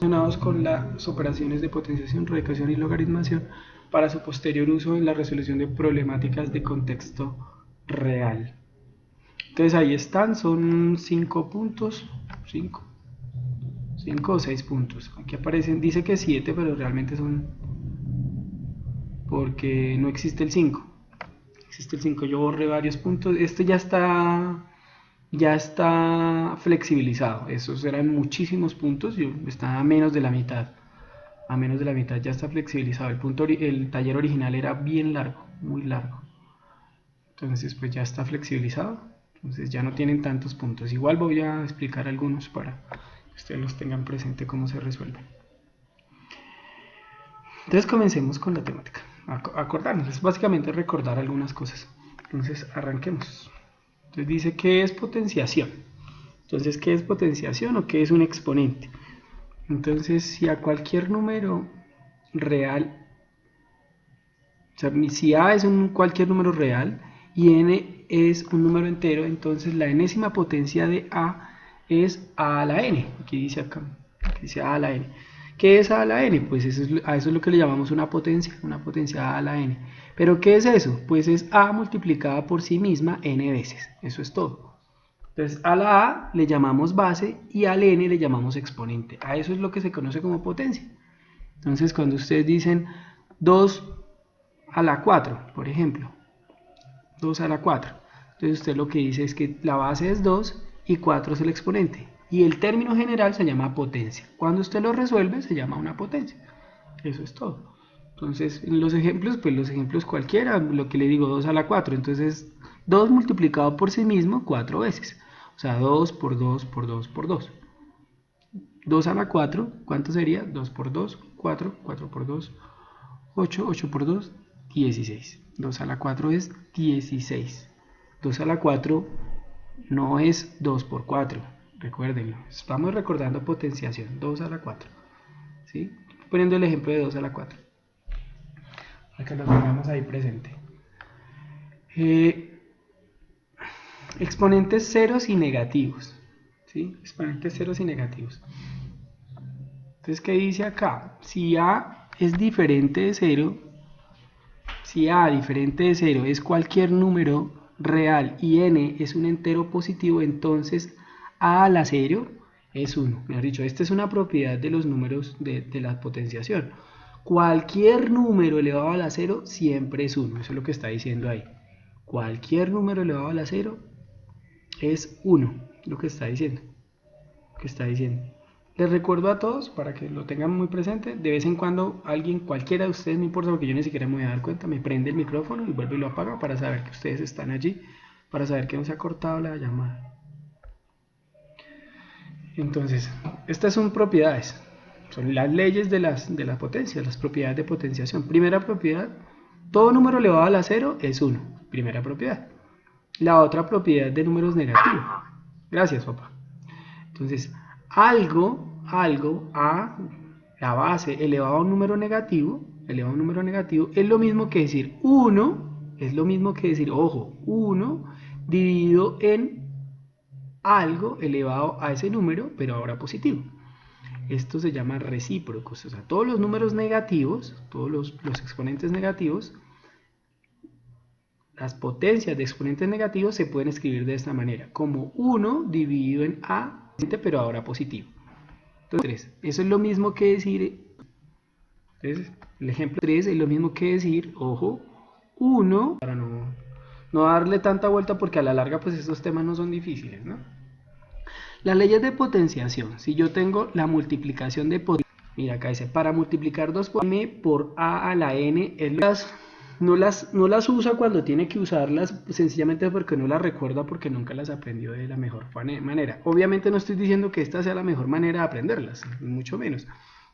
relacionados con las operaciones de potenciación, radicación y logaritmación para su posterior uso en la resolución de problemáticas de contexto real. Entonces ahí están, son 5 puntos, 5 o 6 puntos. Aquí aparecen, dice que 7, pero realmente son porque no existe el 5. Existe el 5, yo borré varios puntos. Este ya está flexibilizado. Esos eran muchísimos puntos, yo está a menos de la mitad. A menos de la mitad ya está flexibilizado. El taller original era bien largo, muy largo. Entonces pues ya está flexibilizado. Entonces ya no tienen tantos puntos. Igual voy a explicar algunos para que ustedes los tengan presente cómo se resuelven. Entonces comencemos con la temática. Acordarnos, es básicamente recordar algunas cosas. Entonces arranquemos. Entonces dice, ¿qué es potenciación? Entonces, ¿qué es potenciación o qué es un exponente? Entonces, si a cualquier número real, o sea, si a es cualquier número real y n es un número entero, entonces la enésima potencia de a es a a la n. Aquí dice acá, aquí dice a la n. ¿Qué es a la n? Pues a eso es lo que le llamamos una potencia a la n. ¿Pero qué es eso? Pues es a multiplicada por sí misma n veces. Eso es todo. Entonces a la a le llamamos base y al n le llamamos exponente. A eso es lo que se conoce como potencia. Entonces cuando ustedes dicen 2 a la 4, por ejemplo, 2 a la 4, entonces usted lo que dice es que la base es 2 y 4 es el exponente. Y el término general se llama potencia. Cuando usted lo resuelve se llama una potencia. Eso es todo. Entonces, en los ejemplos, pues los ejemplos cualquiera, lo que le digo, 2 a la 4. Entonces, 2 multiplicado por sí mismo 4 veces. O sea, 2 por 2 por 2 por 2. 2 a la 4, ¿cuánto sería? 2 por 2, 4, 4 por 2, 8, 8 por 2, 16. 2 a la 4 es 16. 2 a la 4 no es 2 por 4, recuérdenlo. Estamos recordando potenciación, 2 a la 4. ¿Sí? Poniendo el ejemplo de 2 a la 4. Para que lo tengamos ahí presente. Exponentes ceros y negativos. ¿Sí? Exponentes ceros y negativos. Entonces, ¿qué dice acá? Si a es diferente de 0, si a diferente de 0 es cualquier número real y n es un entero positivo, entonces a la 0 es 1. Mejor dicho, esta es una propiedad de los números de la potenciación. Cualquier número elevado a la 0 siempre es 1. Eso es lo que está diciendo ahí. Cualquier número elevado a la 0 es 1. Lo que está diciendo. Les recuerdo a todos, para que lo tengan muy presente, de vez en cuando alguien, cualquiera de ustedes, no importa porque yo ni siquiera me voy a dar cuenta, me prende el micrófono y vuelve y lo apaga para saber que ustedes están allí, para saber que no se ha cortado la llamada. Entonces, estas son propiedades, son las leyes de la potencia, las propiedades de potenciación. Primera propiedad, todo número elevado a la 0 es 1, primera propiedad. La otra propiedad de números negativos. Gracias, papá. Entonces, algo a la base elevado a un número negativo, es lo mismo que decir 1, es lo mismo que decir, ojo, 1 dividido en algo elevado a ese número, pero ahora positivo. Esto se llama recíprocos, o sea, todos los números negativos, todos los exponentes negativos, las potencias de exponentes negativos se pueden escribir de esta manera, como 1 dividido en a, pero ahora positivo. Entonces, eso es lo mismo que decir, entonces, el ejemplo 3 es lo mismo que decir, ojo, 1, para no darle tanta vuelta porque a la larga pues estos temas no son difíciles, ¿no? Las leyes de potenciación, si yo tengo la multiplicación de potencia, mira acá dice, para multiplicar 2 por m por a la n, no las usa cuando tiene que usarlas, sencillamente porque no las recuerda, porque nunca las aprendió de la mejor manera. Obviamente no estoy diciendo que esta sea la mejor manera de aprenderlas, mucho menos,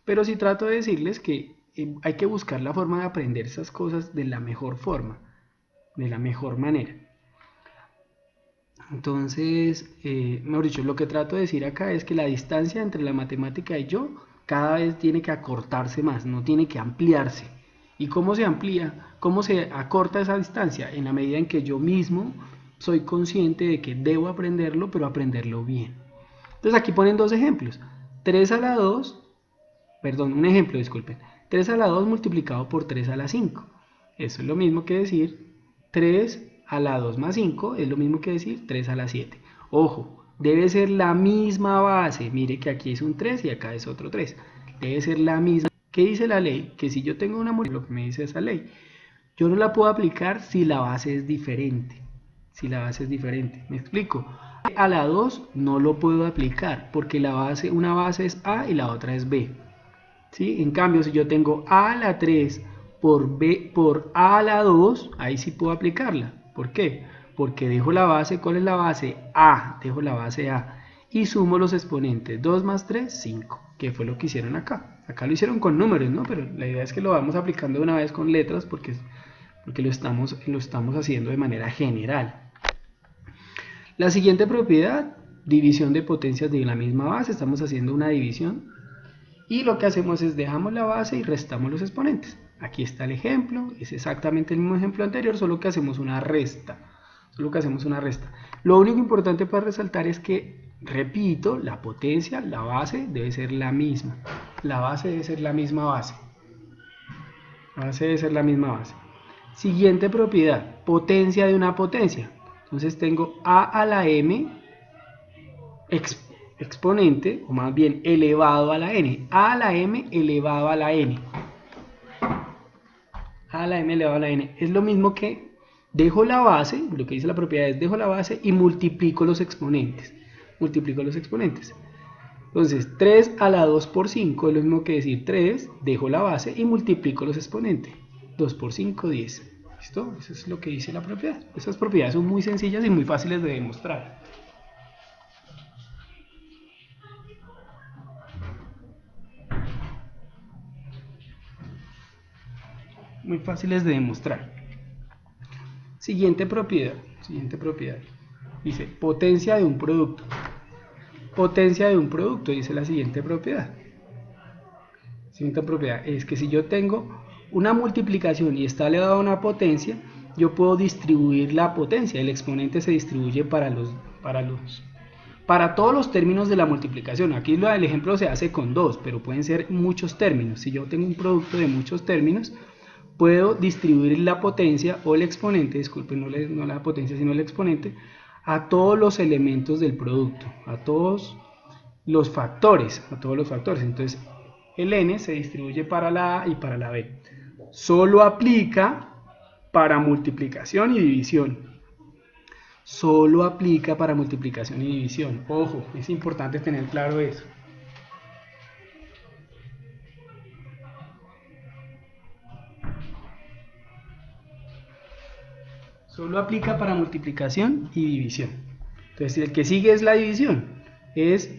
pero sí trato de decirles que hay que buscar la forma de aprender esas cosas de la mejor forma, de la mejor manera. Entonces, mejor dicho, lo que trato de decir acá es que la distancia entre la matemática y yo cada vez tiene que acortarse más, no tiene que ampliarse. ¿Y cómo se amplía? ¿Cómo se acorta esa distancia? En la medida en que yo mismo soy consciente de que debo aprenderlo, pero aprenderlo bien. Entonces aquí ponen dos ejemplos. 3 a la 2 perdón, un ejemplo, disculpen. 3 a la 2 multiplicado por 3 a la 5. Eso es lo mismo que decir 3 a la 2 más 5, es lo mismo que decir 3 a la 7. Ojo, debe ser la misma base. Mire que aquí es un 3 y acá es otro 3. Debe ser la misma. ¿Qué dice la ley? Que si yo tengo una multiplicación, lo que me dice esa ley, yo no la puedo aplicar si la base es diferente. Si la base es diferente. ¿Me explico? A la 2 no lo puedo aplicar porque una base es A y la otra es B. ¿Sí? En cambio, si yo tengo A a la 3 por A a la 2, ahí sí puedo aplicarla. ¿Por qué? Porque dejo la base, ¿cuál es la base? A, dejo la base A. Y sumo los exponentes, 2 más 3, 5, que fue lo que hicieron acá. Acá lo hicieron con números, ¿no? Pero la idea es que lo vamos aplicando de una vez con letras porque lo estamos haciendo de manera general. La siguiente propiedad, división de potencias de la misma base, estamos haciendo una división. Y lo que hacemos es dejamos la base y restamos los exponentes. Aquí está el ejemplo, es exactamente el mismo ejemplo anterior, solo que hacemos una resta. Lo único importante para resaltar es que, repito, la potencia, la base, debe ser la misma. La base debe ser la misma base. La base debe ser la misma base. Siguiente propiedad, potencia de una potencia. Entonces tengo a a la m exponente, o más bien elevado a la n. A a la m elevado a la n. A a la m elevado a la n. Es lo mismo que dejo la base, lo que dice la propiedad es dejo la base y multiplico los exponentes. Entonces 3 a la 2 por 5 es lo mismo que decir 3, dejo la base y multiplico los exponentes. 2 por 5, 10. ¿Listo? Eso es lo que dice la propiedad. Esas propiedades son muy sencillas y muy fáciles de demostrar. Muy fáciles de demostrar. Siguiente propiedad. Dice potencia de un producto. Potencia de un producto, dice la siguiente propiedad. Siguiente propiedad es que si yo tengo una multiplicación y está elevado a una potencia, yo puedo distribuir la potencia. El exponente se distribuye para todos los términos de la multiplicación. Aquí el ejemplo se hace con 2, pero pueden ser muchos términos. Si yo tengo un producto de muchos términos, puedo distribuir la potencia o el exponente, disculpen, no la potencia sino el exponente, a todos los elementos del producto, a todos los factores. Entonces el n se distribuye para la a y para la b. Solo aplica para multiplicación y división. Ojo, es importante tener claro eso. Solo aplica para multiplicación y división. Entonces el que sigue es la división. Es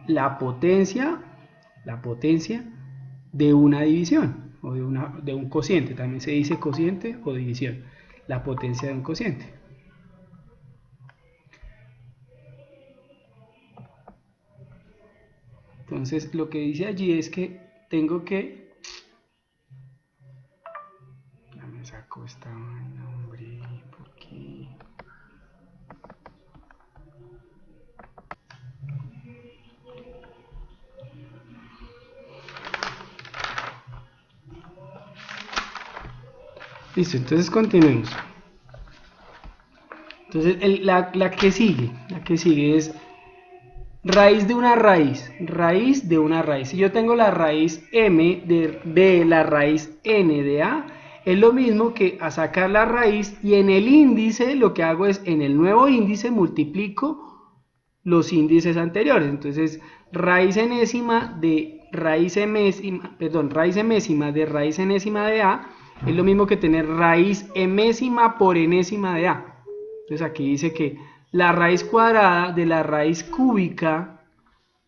la potencia de una división o de un cociente. También se dice cociente o división. La potencia de un cociente. Entonces lo que dice allí es que tengo que... Ya me saco esta vaina, hombre, ¿por qué? Listo, entonces continuemos. Entonces la que sigue es raíz de una raíz, Si yo tengo la raíz m de la raíz n de a, es lo mismo que a sacar la raíz y en el índice lo que hago es en el nuevo índice multiplico los índices anteriores. Entonces raíz enésima de raíz emésima de raíz enésima de a es lo mismo que tener raíz emésima por enésima de a. Entonces aquí dice que la raíz cuadrada de la raíz cúbica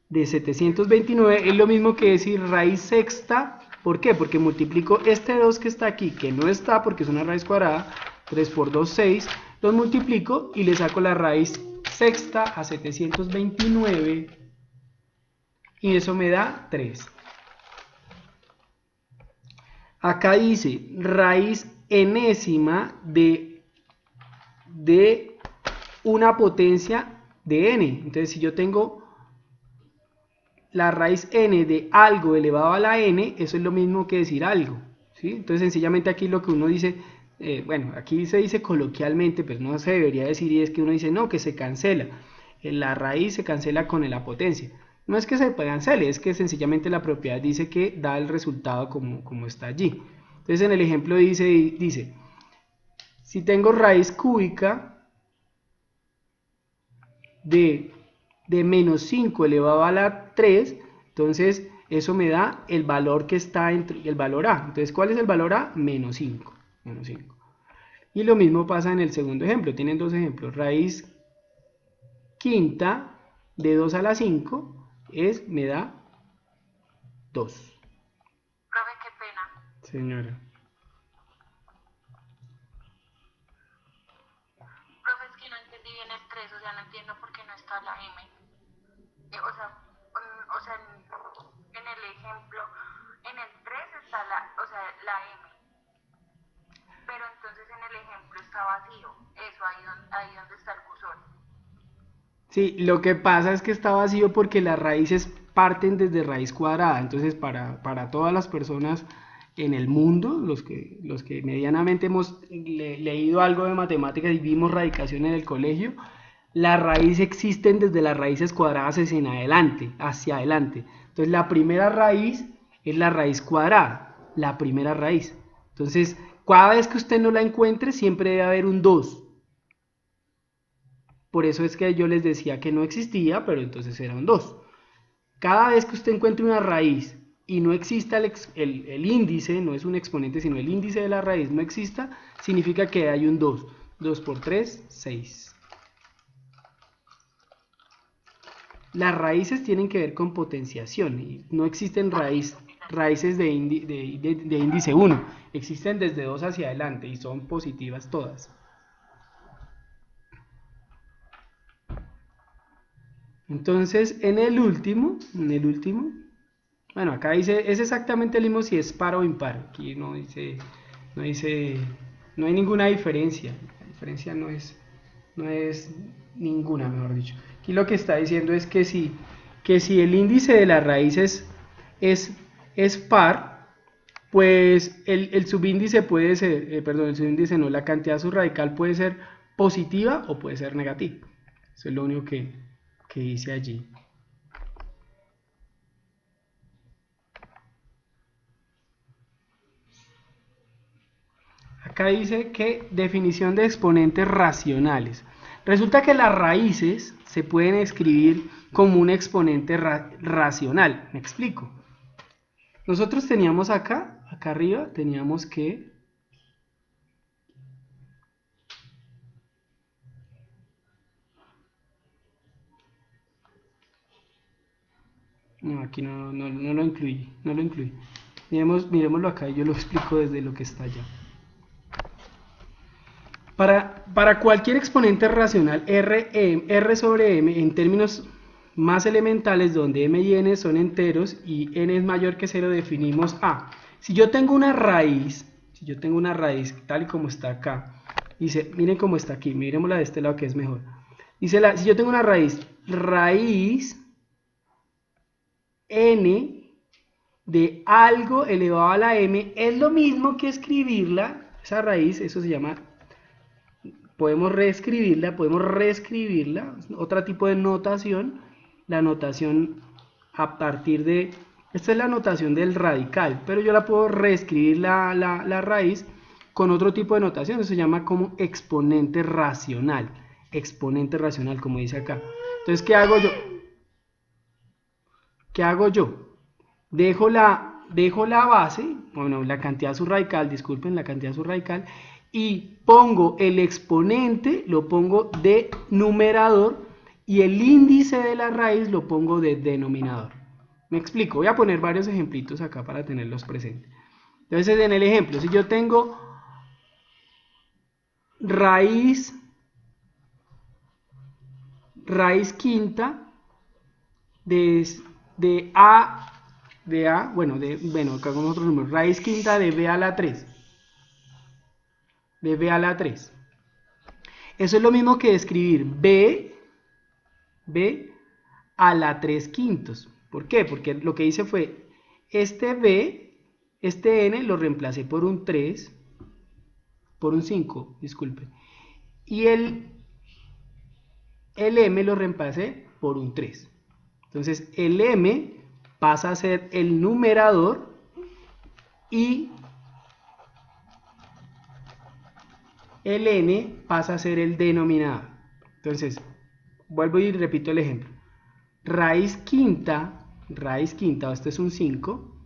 de 729 es lo mismo que decir raíz sexta. ¿Por qué? Porque multiplico este 2 que está aquí, que no está porque es una raíz cuadrada, 3 por 2, 6, los multiplico y le saco la raíz sexta a 729 y eso me da 3. Acá dice raíz enésima de una potencia de n. Entonces si yo tengo la raíz n de algo elevado a la n, eso es lo mismo que decir algo, ¿sí? Entonces sencillamente aquí lo que uno dice, bueno, aquí se dice coloquialmente, pero no se debería decir, y es que uno dice, no, que se cancela. La raíz se cancela con la potencia. No es que se cancele, es que sencillamente la propiedad dice que da el resultado como está allí. Entonces en el ejemplo dice, si tengo raíz cúbica de menos 5 elevado a la 3, entonces eso me da el valor que está entre el valor A. Entonces, ¿cuál es el valor A? Menos 5. Menos 5. Y lo mismo pasa en el segundo ejemplo. Tienen dos ejemplos. Raíz quinta de 2 a la 5 me da 2. Profe, qué pena. Señora. Profe, es que no entendí bien el 3, o sea, no entiendo por qué no está la M. O sea, en el ejemplo, en el 3 está la M. Pero entonces en el ejemplo está vacío. Eso, ahí donde está el cursor. Sí, lo que pasa es que está vacío porque las raíces parten desde raíz cuadrada. Entonces, para todas las personas en el mundo, los que medianamente hemos leído algo de matemáticas y vimos radicación en el colegio, las raíces existen desde las raíces cuadradas hacia adelante. Entonces, la primera raíz es la raíz cuadrada, la primera raíz. Entonces, cada vez que usted no la encuentre, siempre debe haber un 2. Por eso es que yo les decía que no existía, pero entonces era un 2. Cada vez que usted encuentre una raíz y no exista el índice, no es un exponente, sino el índice de la raíz no exista, significa que hay un 2. 2 por 3, 6. Las raíces tienen que ver con potenciación y no existen raíces de índice 1. Existen desde 2 hacia adelante y son positivas todas. Entonces, en el último, bueno, acá dice, es exactamente el mismo si es par o impar. Aquí no hay ninguna diferencia. La diferencia no es ninguna, mejor dicho. Aquí lo que está diciendo es que si el índice de las raíces es par, pues el subíndice puede ser, el subíndice no, la cantidad subradical puede ser positiva o puede ser negativa. Eso es lo único que dice allí. Acá dice que definición de exponentes racionales. Resulta que las raíces se pueden escribir como un exponente racional. Me explico. Nosotros teníamos acá arriba, teníamos que... No, aquí no lo incluí, no lo incluí. Miremoslo acá y yo lo explico desde lo que está allá. Para cualquier exponente racional R sobre M en términos más elementales donde M y N son enteros y N es mayor que 0 definimos A. Si yo tengo una raíz tal y como está acá, dice, miren cómo está aquí, miremosla de este lado que es mejor. Dice, si yo tengo una raíz N de algo elevado a la M, es lo mismo que escribirla, esa raíz, eso se llama... podemos reescribirla, otro tipo de notación, la notación a partir de, esta es la notación del radical, pero yo la puedo reescribir la raíz con otro tipo de notación, eso se llama como exponente racional como dice acá. Entonces, ¿qué hago yo? Dejo la base, bueno, la cantidad subradical, disculpen, la cantidad subradical, y pongo el exponente, lo pongo de numerador, y el índice de la raíz lo pongo de denominador. Me explico, voy a poner varios ejemplitos acá para tenerlos presentes. Entonces, en el ejemplo, si yo tengo raíz quinta de A, acá con otros números, raíz quinta de B a la 3. Eso es lo mismo que escribir B a la 3 quintos. ¿Por qué? Porque lo que hice fue, este b, este n lo reemplacé por un 3, por un 5, disculpe. Y el m lo reemplacé por un 3. Entonces el m pasa a ser el numerador y el n pasa a ser el denominador. Entonces, vuelvo y repito el ejemplo. Raíz quinta, esto es un 5,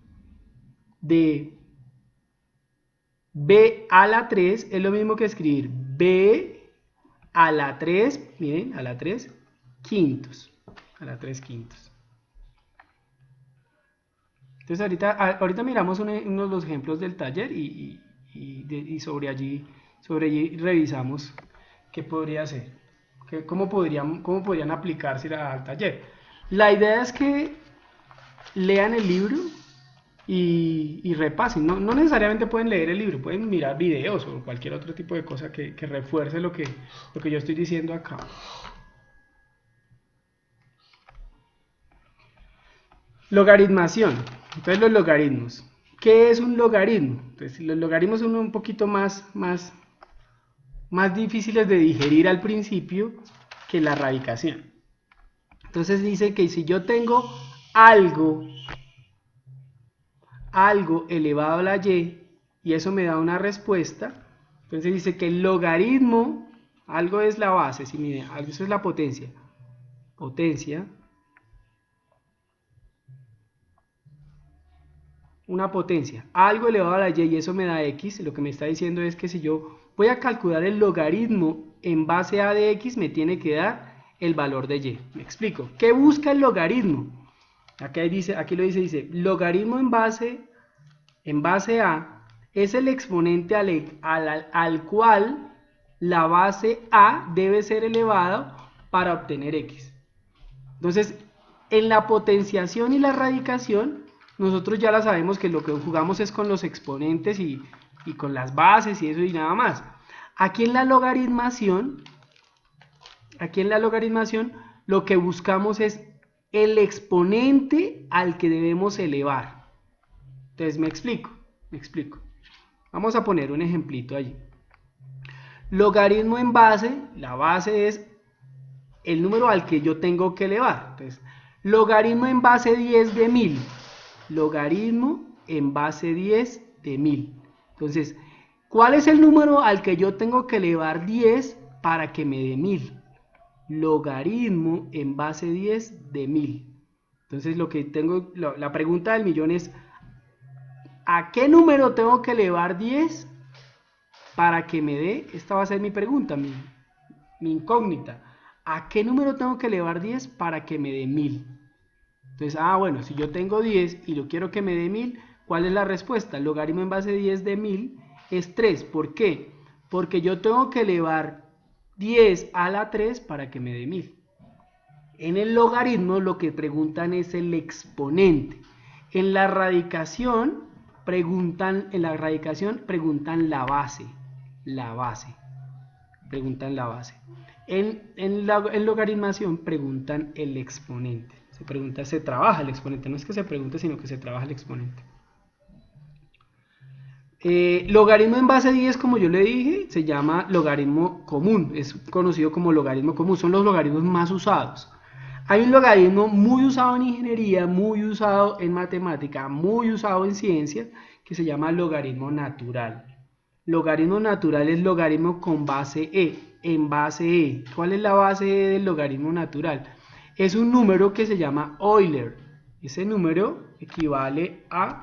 de b a la 3 es lo mismo que escribir b a la 3, miren, a la 3 quintos. A la 3 quintos. Entonces ahorita miramos uno de los ejemplos del taller y sobre allí revisamos qué podría ser, cómo podrían aplicarse al taller. La idea es que lean el libro y repasen. No necesariamente pueden leer el libro, pueden mirar videos o cualquier otro tipo de cosa que refuerce lo que yo estoy diciendo acá. Logaritmación. Entonces los logaritmos. ¿Qué es un logaritmo? Entonces los logaritmos son un poquito más difíciles de digerir al principio que la radicación. Entonces dice que si yo tengo algo elevado a la y eso me da una respuesta, entonces dice que el logaritmo, algo es la base, si miren, eso es la potencia, una potencia, algo elevado a la y eso me da x, lo que me está diciendo es que si yo voy a calcular el logaritmo en base a de x, me tiene que dar el valor de y. Me explico. ¿Qué busca el logaritmo? Aquí lo dice, logaritmo en base a es el exponente al cual la base a debe ser elevado para obtener x. Entonces, en la potenciación y la radicación, nosotros ya la sabemos que lo que jugamos es con los exponentes y con las bases y eso y nada más. Aquí en la logaritmación, lo que buscamos es el exponente al que debemos elevar. Entonces me explico. Vamos a poner un ejemplito allí. Logaritmo en base, la base es el número al que yo tengo que elevar. Entonces, logaritmo en base 10 de 1000. Logaritmo en base 10 de 1000. Entonces, ¿cuál es el número al que yo tengo que elevar 10 para que me dé 1000? Logaritmo en base 10 de 1000. Entonces, la pregunta del millón es, ¿a qué número tengo que elevar 10 para que me dé? Esta va a ser mi pregunta, mi incógnita. ¿A qué número tengo que elevar 10 para que me dé 1000? Entonces, bueno, si yo tengo 10 y lo quiero que me dé 1000, ¿cuál es la respuesta? El logaritmo en base 10 de 1000 es 3. ¿Por qué? Porque yo tengo que elevar 10 a la 3 para que me dé 1000. En el logaritmo lo que preguntan es el exponente. En la radicación preguntan la base. Preguntan la base. En logaritmación preguntan el exponente. Se trabaja el exponente. No es que se pregunte, sino que se trabaja el exponente. Logaritmo en base 10, como yo le dije, se llama logaritmo común. Es conocido como logaritmo común. Son los logaritmos más usados. Hay un logaritmo muy usado en ingeniería, muy usado en matemática, muy usado en ciencia, que se llama logaritmo natural. Logaritmo natural es logaritmo con base e, en base e. ¿Cuál es la base e del logaritmo natural? Es un número que se llama Euler. Ese número equivale a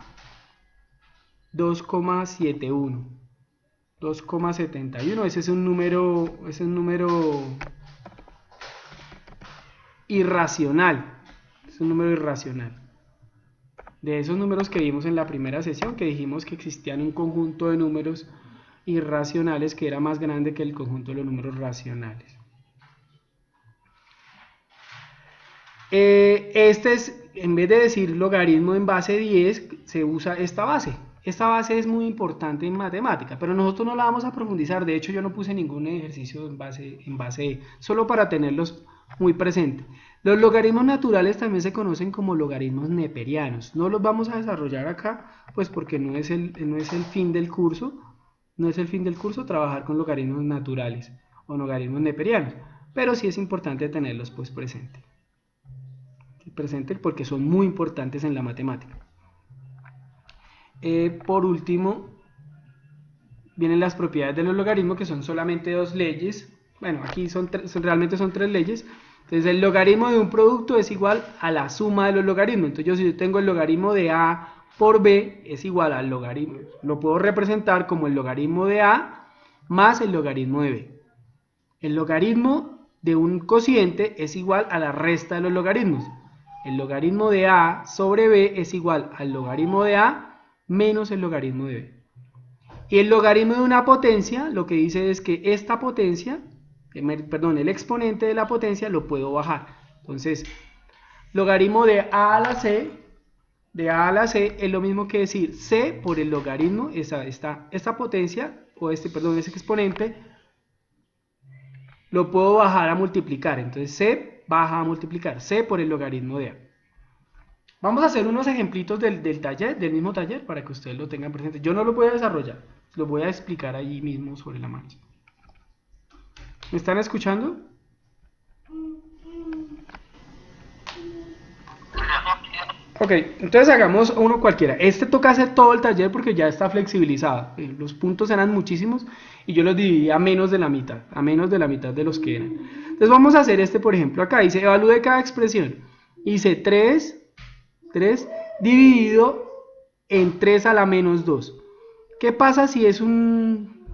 2,71. 2,71. Ese es un número irracional. Es un número irracional. De esos números que vimos en la primera sesión, que dijimos que existían un conjunto de números irracionales que era más grande que el conjunto de los números racionales. En vez de decir logaritmo en base 10, se usa esta base. Esta base es muy importante en matemática, pero nosotros no la vamos a profundizar. De hecho, yo no puse ningún ejercicio en base E, solo para tenerlos muy presentes. Los logaritmos naturales también se conocen como logaritmos neperianos. No los vamos a desarrollar acá, pues porque no es el fin del curso. No es el fin del curso trabajar con logaritmos naturales o logaritmos neperianos. Pero sí es importante tenerlos pues presente porque son muy importantes en la matemática. Por último, vienen las propiedades de los logaritmos, que son solamente dos leyes. Bueno, aquí realmente son tres leyes. Entonces el logaritmo de un producto es igual a la suma de los logaritmos. Entonces si yo tengo el logaritmo de A por B es igual al logaritmo. Lo puedo representar como el logaritmo de A más el logaritmo de B. El logaritmo de un cociente es igual a la resta de los logaritmos. El logaritmo de A sobre B es igual al logaritmo de A menos el logaritmo de B. Y el logaritmo de una potencia lo que dice es que esta potencia, el exponente de la potencia lo puedo bajar. Entonces, logaritmo de A a la C, es lo mismo que decir C por el logaritmo, esta potencia, o ese exponente, lo puedo bajar a multiplicar. Entonces C baja a multiplicar, C por el logaritmo de A. Vamos a hacer unos ejemplitos del mismo taller, para que ustedes lo tengan presente. Yo no lo voy a desarrollar, lo voy a explicar ahí mismo sobre la marcha. ¿Me están escuchando? Ok, entonces hagamos uno cualquiera. Este toca hacer todo el taller porque ya está flexibilizado. Los puntos eran muchísimos y yo los dividí a menos de la mitad, de los que eran. Entonces vamos a hacer este, por ejemplo, acá dice evalúe cada expresión. Dice 3 dividido en 3 a la menos 2. ¿Qué pasa si es un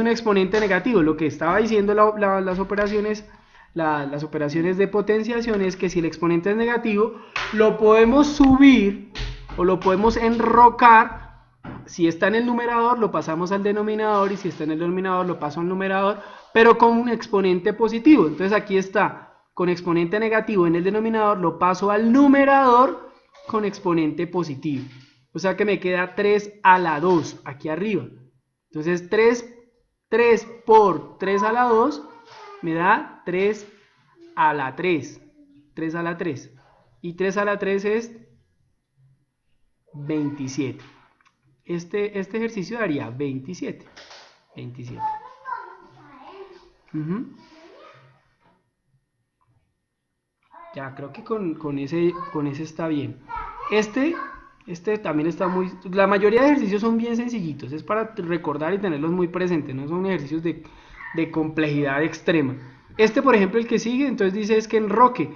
exponente negativo? Lo que estaba diciendo las operaciones de potenciación es que si el exponente es negativo, lo podemos subir o lo podemos enrocar. Si está en el numerador, lo pasamos al denominador, y si está en el denominador, lo paso al numerador, pero con un exponente positivo. Entonces aquí está con exponente negativo en el denominador, lo paso al numerador con exponente positivo. O sea que me queda 3 a la 2 aquí arriba. Entonces 3 por 3 a la 2 me da 3 a la 3. 3 a la 3. Y 3 a la 3 es 27. Este ejercicio daría 27. 27. Ya, creo que con ese está bien. Este también está muy... La mayoría de ejercicios son bien sencillitos. Es para recordar y tenerlos muy presentes. No son ejercicios de complejidad extrema. Por ejemplo, el que sigue, entonces dice es que enroque.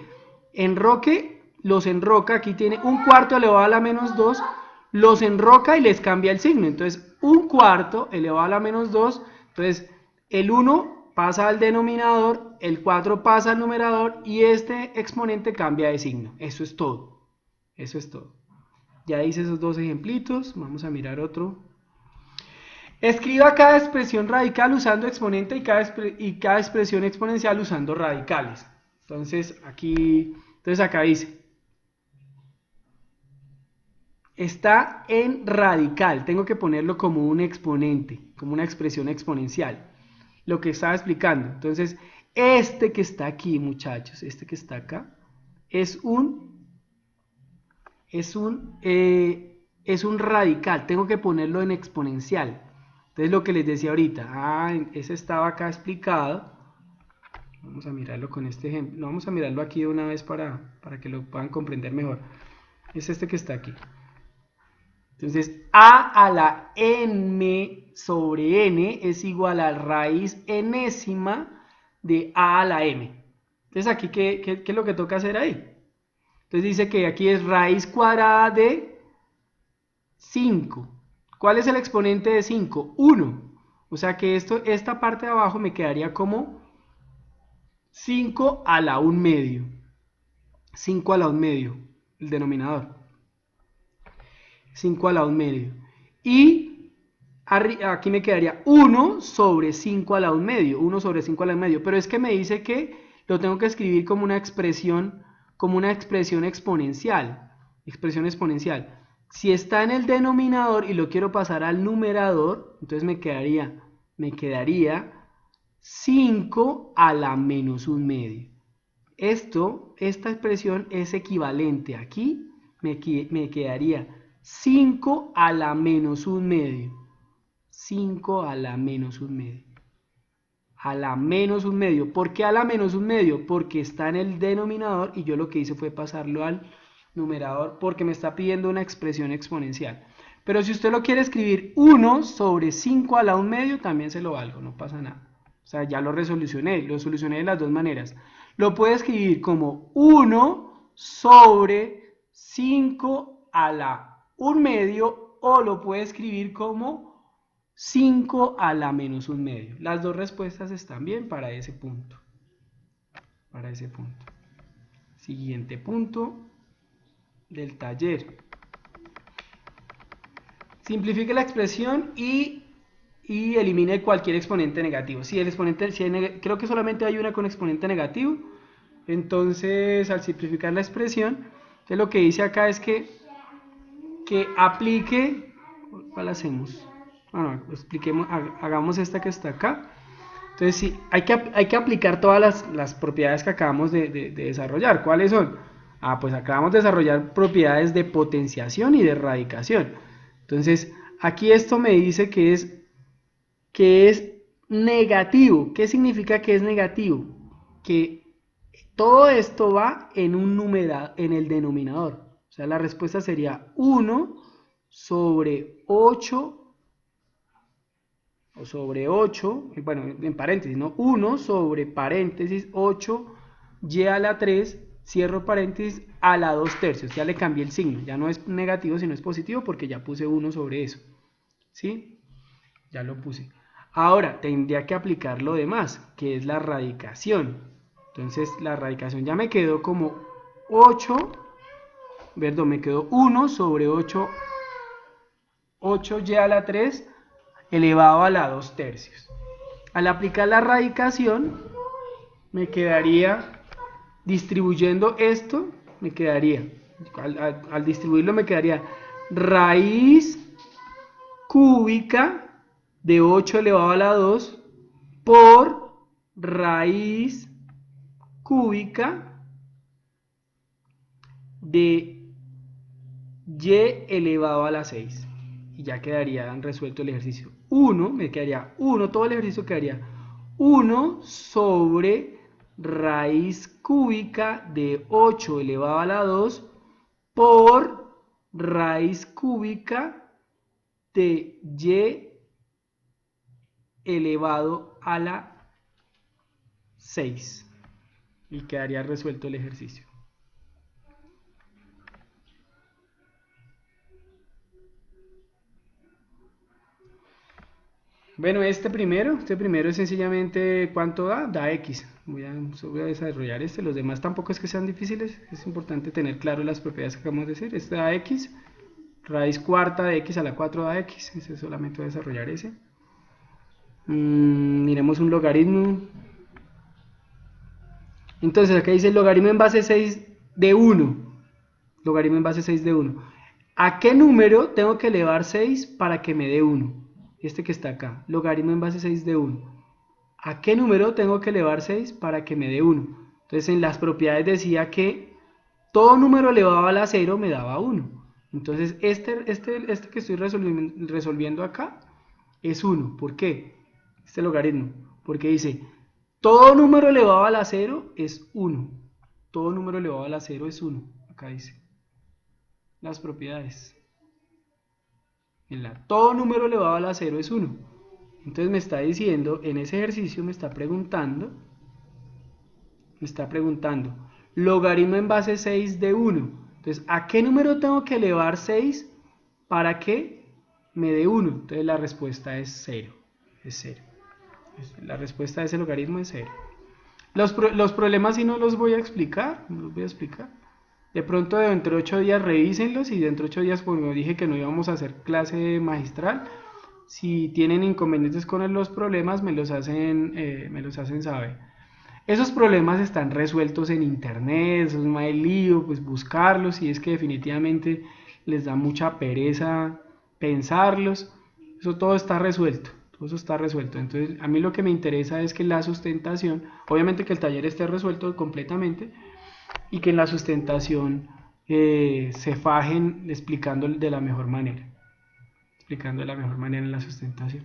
Los enroca. Aquí tiene un cuarto elevado a la menos 2. Los enroca y les cambia el signo. Entonces, un cuarto elevado a la menos 2. Entonces, el 1 pasa al denominador, el 4 pasa al numerador y este exponente cambia de signo. Eso es todo. Eso es todo. Ya hice esos dos ejemplitos. Vamos a mirar otro. Escriba cada expresión radical usando exponente y cada expresión exponencial usando radicales. Entonces acá dice. Está en radical. Tengo que ponerlo como un exponente, como una expresión exponencial. Lo que estaba explicando. Entonces, que está aquí, muchachos, que está acá, es un radical. Tengo que ponerlo en exponencial. Entonces, lo que les decía ahorita, ese estaba acá explicado. Vamos a mirarlo con este ejemplo. Vamos a mirarlo aquí de una vez para que lo puedan comprender mejor. Es este que está aquí. Entonces, a a la m sobre n es igual a raíz enésima de a a la m. Entonces, aquí, ¿qué es lo que toca hacer ahí? Entonces, dice que aquí es raíz cuadrada de 5. ¿Cuál es el exponente de 5? 1. O sea que esta parte de abajo me quedaría como 5 a la 1 medio. 5 a la 1 medio, el denominador. 5 a la 1 medio. Y aquí me quedaría 1 sobre 5 a la 1 medio. 1 sobre 5 a la 1 medio. Pero es que me dice que lo tengo que escribir como una expresión exponencial. Expresión exponencial. Si está en el denominador y lo quiero pasar al numerador, entonces me quedaría 5 a la menos 1 medio. esta expresión es equivalente. Aquí me quedaría 5 a la menos 1/2. 5 a la menos 1/2. A la menos 1/2. ¿Por qué a la menos 1/2? Porque está en el denominador y yo lo que hice fue pasarlo al numerador porque me está pidiendo una expresión exponencial. Pero si usted lo quiere escribir 1 sobre 5 a la 1/2, también se lo valgo, no pasa nada. O sea, ya lo solucioné de las dos maneras. Lo puede escribir como 1 sobre 5 a la 1/2 o lo puede escribir como 5 a la menos 1/2. Las dos respuestas están bien para ese punto. Siguiente punto del taller. Simplifique la expresión y elimine cualquier exponente negativo. Si el exponente, creo que solamente hay una con exponente negativo. Entonces, al simplificar la expresión, entonces lo que dice acá es que aplique. ¿Cuál hacemos? Bueno, expliquemos, hagamos esta que está acá. Entonces, sí, hay que aplicar todas las propiedades que acabamos de desarrollar. ¿Cuáles son? Pues acabamos de desarrollar propiedades de potenciación y de radicación. Entonces, aquí esto me dice que es negativo. ¿Qué significa que es negativo? Que todo esto va en en el denominador. O sea, la respuesta sería 1 sobre 8 o sobre 8, bueno, en paréntesis, ¿no? 1 sobre paréntesis 8y a la 3, cierro paréntesis, a la 2/3. Ya le cambié el signo, ya no es negativo sino es positivo porque ya puse 1 sobre eso. ¿Sí? Ya lo puse. Ahora tendría que aplicar lo demás, que es la radicación. Entonces la radicación ya me quedó como 1 sobre 8y a la 3 elevado a la 2/3. Al aplicar la radicación, me quedaría, distribuyendo esto, al distribuirlo me quedaría raíz cúbica de 8 elevado a la 2 por raíz cúbica de y elevado a la 6. Y ya quedaría resuelto el ejercicio. Todo el ejercicio quedaría 1 sobre raíz cúbica de 8 elevado a la 2 por raíz cúbica de y elevado a la 6. Y quedaría resuelto el ejercicio. Bueno, este primero es sencillamente ¿cuánto da? Da X. Voy a desarrollar los demás tampoco es que sean difíciles, es importante tener claro las propiedades que acabamos de decir. Este da X, raíz cuarta de X a la 4 da X, ese solamente voy a desarrollar ese. Miremos un logaritmo. Entonces acá dice logaritmo en base 6 de 1. Logaritmo en base 6 de 1. ¿A qué número tengo que elevar 6 para que me dé 1? Este que está acá, logaritmo en base 6 de 1. ¿A qué número tengo que elevar 6 para que me dé 1? Entonces en las propiedades decía que todo número elevado a la 0 me daba 1. Entonces este que estoy resolviendo acá es 1. ¿Por qué? Este logaritmo. Porque dice, todo número elevado a la 0 es 1. Todo número elevado a la 0 es 1. Acá dice las propiedades. Todo número elevado a la 0 es 1. Entonces me está diciendo, en ese ejercicio me está preguntando, logaritmo en base 6 de 1. Entonces, ¿a qué número tengo que elevar 6 para que me dé 1? Entonces la respuesta es 0. Es 0. La respuesta de ese logaritmo es 0. Los problemas sí no los voy a explicar. De pronto dentro de 8 días revísenlos y dentro de 8 días, como dije que no íbamos a hacer clase magistral, si tienen inconvenientes con los problemas me los hacen saber. Esos problemas están resueltos en internet, eso es más el lío, pues buscarlos, y es que definitivamente les da mucha pereza pensarlos. Eso todo está resuelto, todo eso está resuelto. Entonces, a mí lo que me interesa es que la sustentación, obviamente que el taller esté resuelto completamente y que en la sustentación se fajen explicando de la mejor manera. Explicando de la mejor manera en la sustentación.